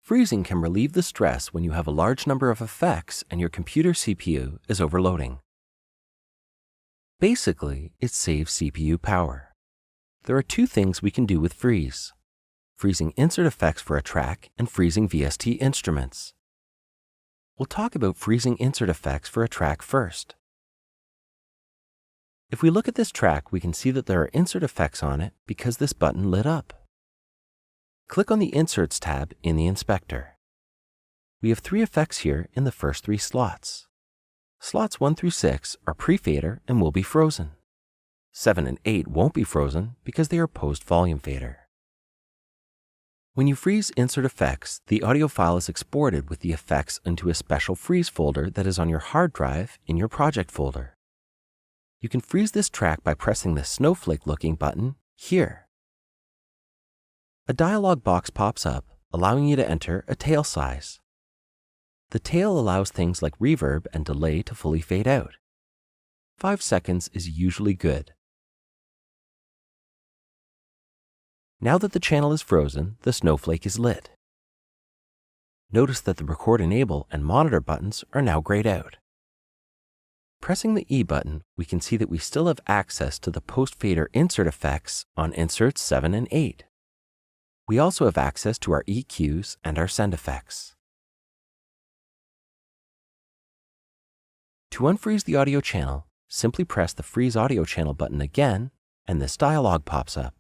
Freezing can relieve the stress when you have a large number of effects and your computer CPU is overloading. Basically, it saves CPU power. There are two things we can do with freeze: freezing insert effects for a track and freezing VST instruments. We'll talk about freezing insert effects for a track first. If we look at this track, we can see that there are insert effects on it because this button lit up. Click on the Inserts tab in the inspector. We have 3 effects here in the first 3 slots. Slots 1 through 6 are pre-fader and will be frozen. 7 and 8 won't be frozen because they are post-volume fader. When you freeze insert effects, the audio file is exported with the effects into a special freeze folder that is on your hard drive in your project folder. You can freeze this track by pressing the snowflake-looking button here. A dialog box pops up, allowing you to enter a tail size. The tail allows things like reverb and delay to fully fade out. 5 seconds is usually good. Now that the channel is frozen, the snowflake is lit. Notice that the Record Enable and Monitor buttons are now grayed out. Pressing the E button, we can see that we still have access to the post-fader insert effects on inserts 7 and 8. We also have access to our EQs and our send effects. To unfreeze the audio channel, simply press the Freeze Audio Channel button again, and this dialog pops up.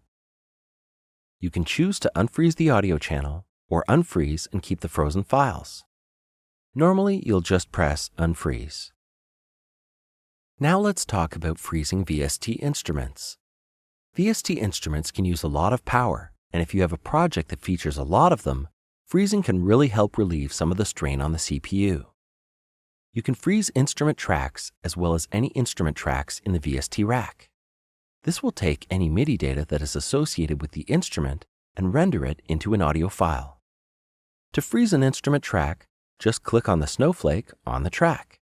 You can choose to unfreeze the audio channel or unfreeze and keep the frozen files. Normally, you'll just press Unfreeze. Now let's talk about freezing VST instruments. VST instruments can use a lot of power, and if you have a project that features a lot of them, freezing can really help relieve some of the strain on the CPU. You can freeze instrument tracks as well as any instrument tracks in the VST rack. This will take any MIDI data that is associated with the instrument and render it into an audio file. To freeze an instrument track, just click on the snowflake on the track.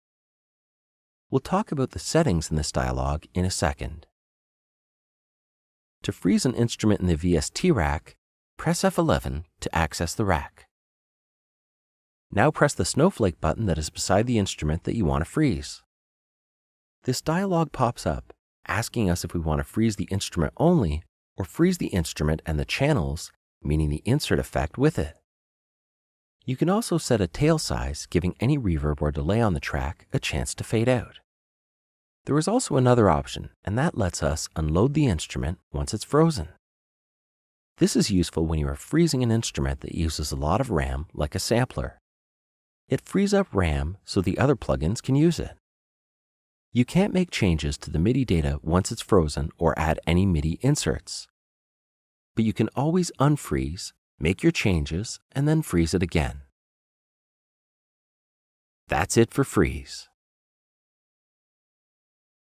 We'll talk about the settings in this dialog in a second. To freeze an instrument in the VST rack, press F11 to access the rack. Now press the snowflake button that is beside the instrument that you want to freeze. This dialog pops up, asking us if we want to freeze the instrument only or freeze the instrument and the channels, meaning the insert effect with it. You can also set a tail size, giving any reverb or delay on the track a chance to fade out. There is also another option, and that lets us unload the instrument once it's frozen. This is useful when you are freezing an instrument that uses a lot of RAM, like a sampler. It frees up RAM so the other plugins can use it. You can't make changes to the MIDI data once it's frozen or add any MIDI inserts. But you can always unfreeze, make your changes, and then freeze it again. That's it for freeze.